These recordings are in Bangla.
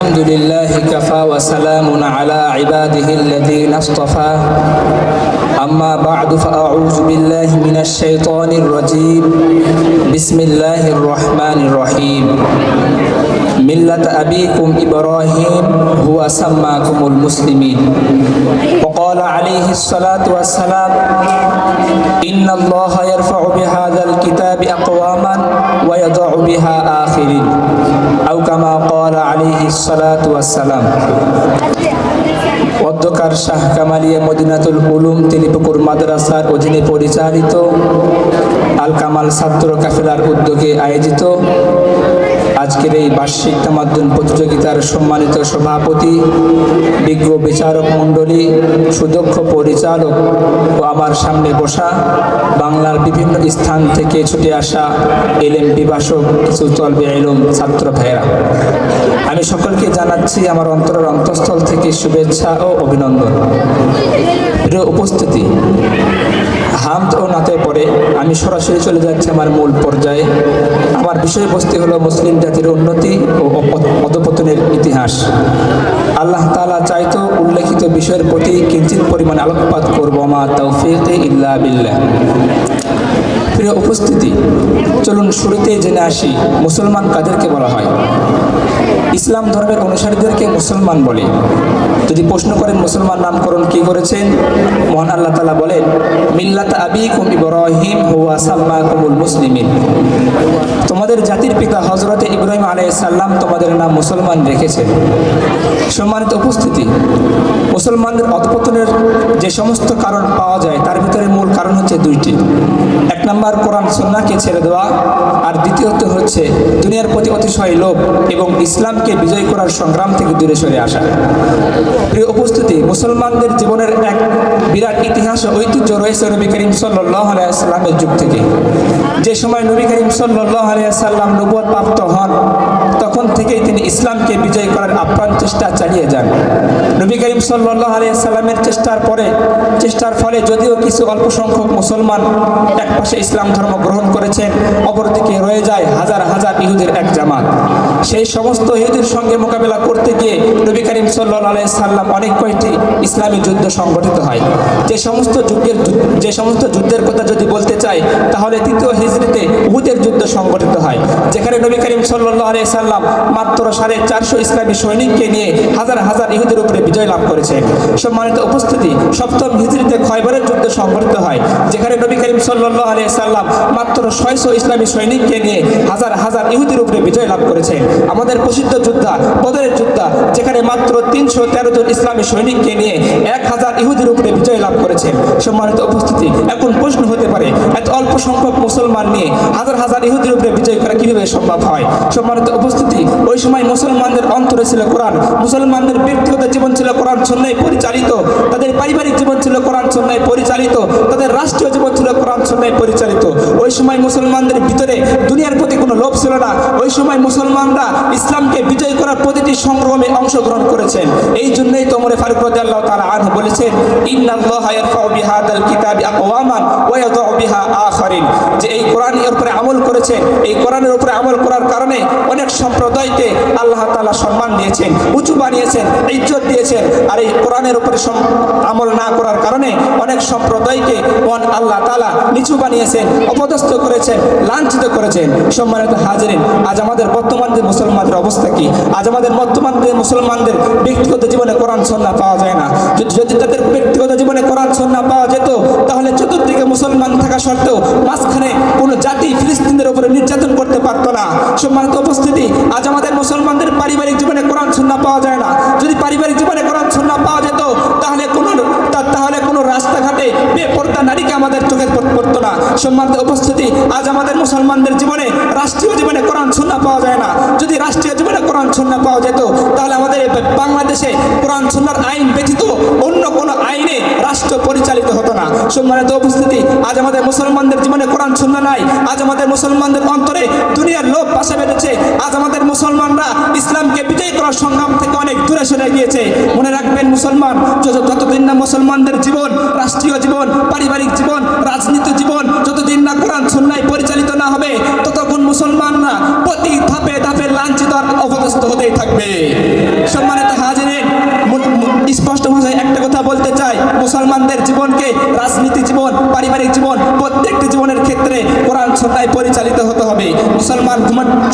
الحمد لله كفى وسلام على عباده الذين اصطفى أما بعد فأعوذ بالله من الشيطان الرجيم بسم الله الرحمن الرحيم ملة أبيكم إبراهيم هو سماكم المسلمين وقال عليه الصلاة والسلام إن الله يرفع بهذا الكتاب أقواما ويضع بها آخرين أو كما قال عليه الصلاة والسلام অধ্যকার শাহ কামালিয়া মদিনাতুল উলুম তিলিপুকুর মাদ্রাসার অধীনে পরিচালিত আল কামাল ছাত্র কাফেলার উদ্যোগে আয়োজিত আজকের এই বার্ষিক তামাদ্দুন প্রতিযোগিতার সম্মানিত সভাপতি, বিজ্ঞ বিচারক মণ্ডলী, সুদক্ষ পরিচালক ও আমার সামনে বসা বাংলার বিভিন্ন স্থান থেকে ছুটে আসা এলেম পিপাসক কিছু তলবে ইলম ছাত্র ভাইয়েরা, আমি সকলকে জানাচ্ছি আমার অন্তরের অন্তঃস্থল থেকে শুভেচ্ছা ও অভিনন্দন। প্রিয় উপস্থিতি, হামদ ও নাতে পরে আমি সরাসরি চলে যাচ্ছি আমার মূল পর্যায়ে। আমার বিষয়বস্তু হলো মুসলিম জাতির উন্নতি ও অধঃপতনের ইতিহাস। আল্লাহ তাআলা চাইতো উল্লেখিত বিষয়ের প্রতি কিঞ্চিত পরিমাণ আলোকপাত করব, মা তৌফিক ইল্লা বিল্লাহ। প্রিয় উপস্থিতি, চলুন শুরুতেই জেনে আসি মুসলমান কাদেরকে বলা হয়। ইসলাম ধর্মের অনুসারীদেরকে মুসলমান বলে। যদি প্রশ্ন করেন মুসলমান নামকরণ কি করেছেন, মহান আল্লাহ তাআলা বলেন মিল্লাত আবিকুম ইব্রাহিম হুয়া সাম্মাকুমুল মুসলিমিন। তোমাদের জাতির পিতা হযরত ইব্রাহিম আলাইহিস সালাম তোমাদের নাম মুসলমান রেখেছেন। সম্মানিত উপস্থিতি, মুসলমানদের অধঃপতনের যে সমস্ত কারণ পাওয়া যায় তার ভিতরে মূল কারণ হচ্ছে দুইটি। এক নম্বর কোরআন সুন্নাহকে ছেড়ে দেওয়া, আর দ্বিতীয়ত হচ্ছে দুনিয়ার প্রতি অতিশয় লোভ এবং ইসলামকে বিজয় করার সংগ্রাম থেকে দূরে সরে আসা। প্রিয় উপস্থিতি, মুসলমানদের জীবনের এক বিরাট ইতিহাস ও ঐতিহ্য রয়েছে নবী করিম সাল্লাল্লাহু আলাইহি ওয়াসাল্লামের যুগ থেকে। যে সময় নবী করিম সাল্লাল্লাহু আলাইহি ওয়াসাল্লাম নবুয়ত প্রাপ্ত হন, তখন থেকেই তিনি ইসলামকে বিজয় করার আপ্রাণ চেষ্টা চালিয়ে যান। নবী করিম সাল্লাল্লাহু আলাইহি ওয়াসাল্লামের চেষ্টার ফলে যদিও কিছু অল্প সংখ্যক মুসলমান একপাশে ইসলাম ধর্ম গ্রহণ করেছেন, অপরদিকে রয়ে যায় হাজার হাজার ইহুদির এক জামাত। সেই সমস্ত ইহুদির সঙ্গে মোকাবেলা করতে গিয়ে নবী করিম সাল্লাল্লাহু আলাইহি ওয়াসাল্লাম অনেক কয়েকটি ইসলামী যুদ্ধ সংগঠিত হয়। যে সমস্ত যুদ্ধের কথা যদি বলতে চাই, তাহলে তৃতীয় হিজরিতে উহুদের যুদ্ধ সংগঠিত হয়, যেখানে নবী করিম সাল্লাল্লাহু আলাইহি ওয়াসাল্লাম মাত্র 450 ইসলামী সৈনিককে নিয়ে হাজার হাজার ইহুদের উপরে বিজয় লাভ করেছেন। সম্মানিত উপস্থিতি, সপ্তম হিজরিতে খয়বরের যুদ্ধ সংগঠিত হয়, যেখানে নবী করিম সাল্লাল্লাহু আলাইহি ওয়াসাল্লাম মাত্র 600 ইসলামী সৈনিককে নিয়ে হাজার হাজার ইহুদের উপরে বিজয় লাভ করেছেন। আমাদের প্রসিদ্ধ যোদ্ধা বদরের যোদ্ধা, যেখানে মাত্র 313 জন ইসলামী সৈনিককে নিয়ে 1000 ইহুদের উপরে বিজয় লাভ করেছেন। সম্মানিত উপস্থিতি, এখন প্রশ্ন হতে পারে এত অল্প সংখ্যক মুসলমান নিয়ে হাজার হাজার ইহুদের উপরে বিজয় করা কিভাবে সম্ভব হয়? সম্মানিত উপস্থিতি, ওই সময় মুসলমানদের অন্তরে ছিল কোরআন, মুসলমানদের ব্যক্তিগত জীবন ছিল কোরআন সুন্নাহয় পরিচালিত, তাদের পারিবারিক জীবন ছিল কোরআন সুন্নাহয় পরিচালিত, তাদের রাষ্ট্রীয় জীবন ছিল কোরআন সুন্নাহয় পরিচালিত। ওই সময় মুসলমানদের ভিতরে দুনিয়ার প্রতি কোনো লোভ ছিল না। ওই সময় মুসলমানরা ইসলামকে বিজয় করার প্রতিটি সংগ্রামে অংশগ্রহণ করেছেন। এই জন্যই তো ওমর ফারুক রাদিয়াল্লাহু তাআলা আনহু বলেছেন ইন্নাল্লাহা ইয়ারফাউ বিহাদাল কিতাবি আকওয়ামান ওয়া ইয়াদউ বিহা আখারিন, যে এই কোরআনের উপরে আমল করেছেন, এই কোরআনের উপরে আমল করার কারণে অনেক সম্প্রদায়কে আল্লাহ তাআলা সম্মান দিয়েছেন, উঁচু বানিয়েছেন, ইজ্জত দিয়েছেন। আর এই কোরআনের উপরে আমল না করার কারণে অনেক সম্প্রদায়কে আল্লাহ তাআলা নিচু বানিয়েছেন, অপদস্থ করেছেন, লাঞ্ছিত করেছেন। সম্মানিত হাজিরিন, আজ আমাদের বর্তমান যে মুসলমানদের অবস্থা কি? আজ আমাদের বর্তমান যে মুসলমানদের ব্যক্তিগত জীবনে কোরআন সুন্নাহ পাওয়া যায় না। যদি তাদের ব্যক্তিগত জীবনে কোরআন সুন্নাহ পাওয়া যেত, তাহলে চতুর্দিকে মুসলমান থাকা সত্ত্বেও মাঝখানে কোনো জাতি ফিলিস্তিনদের উপরে নির্যাতন করতে পারত না। সম্মানিত উপস্থিতি, আজ আমাদের মুসলমানদের পারিবারিক জীবনে কোরআন সুন্নাহ পাওয়া যায় না। যদি পারিবারিক জীবনে কোরআন সুন্নাহ পাওয়া যেত, তাহলে কোনো রাস্তাঘাটে বেপরদা নারীকে আমাদের চোখে পড়তো না। সম্মানিত উপস্থিতি, আজ আমাদের মুসলমানদের জীবনে রাষ্ট্রীয় জীবনে কোরআন সুন্নাহ পাওয়া যায় না। যদি রাষ্ট্রীয় জীবনে কোরআন সুন্নাহ পাওয়া যেত, তাহলে আমাদের বাংলাদেশে কোরআন সুন্নাহর আইন ব্যতীত অন্য কোনো আইনে রাষ্ট্র পরিচালিত হতো না। সম্মানিত উপস্থিতি, আজ আমাদের মুসলমানদের জীবনে কোরআন সুন্নাহ নাই। আজ আমাদের মুসলমানদের অন্তরে দুনিয়ার লোভ বাসা বেঁধেছে। আজ আমাদের মুসলমানরা ইসলামকে বিজয় করার সংগ্রাম থেকে অনেক দূরে সরে গিয়েছে। মনে রাখবেন মুসলমান, যতদিন না মুসলমানদের জীবন, রাষ্ট্রীয় জীবন, পারিবারিক জীবন, রাজনীতি জীবন যতদিন না কোরআন সুন্নাহয় পরিচালিত না হবে, ততক্ষণ মুসলমানরা প্রতি ধাপে ধাপে লাঞ্ছিত আর অপদস্থ হতেই থাকবে। সম্মানিত হাজিরিন, স্পষ্ট ভাষায় একটা কথা বলতে চাই, মুসলমানদের জীবনকে রাজনীতি জীবন, পারিবারিক জীবন, প্রত্যেকটি জীবনের ক্ষেত্রে কোরআন সুন্নাহয় পরিচালিত হতে হবে। মুসলমান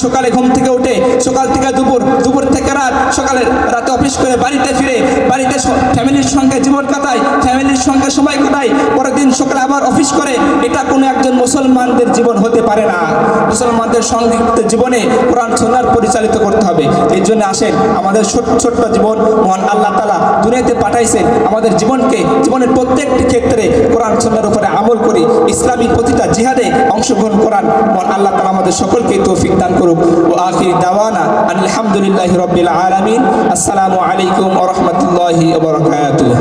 সকালে ঘুম থেকে উঠে, সকাল থেকে দুপুর, দুপুর থেকে রাত, সকালে রাতে অফিস করে বাড়িতে ফিরে, বাড়িতে ফ্যামিলির সঙ্গে জীবন কাটায়, ফ্যামিলির সঙ্গে সময় কাটায়, পরের দিন সকালে আবার অফিস করে। এটা কোনো একজন মুসলমানদের জীবন হতে পারে না। মুসলমানদের সংযুক্ত জীবনে কোরআন সুন্নাহয় পরিচালিত করতে হবে। এই জন্য আসেন, আমাদের ছোট্ট জীবন মহান আল্লাহ তাআলা দুনিয়াতে পাঠাইছেন, আমাদের জীবনকে, জীবনের প্রত্যেকটি ক্ষেত্রে কোরআন সুন্নাহর উপরে আমল করি, ইসলামী প্রতিটা জিহাদে অংশগ্রহণ করান। মহান আল্লাহ তাআলা আমাদের সকলকে তৌফিক দান করুক। ও আখির দাওয়ানা আলহামদুলিল্লাহি রাব্বিল আলামিন। আসসালামু আলাইকুম ওয়া রাহমাতুল্লাহি ওয়া বারাকাতুহু।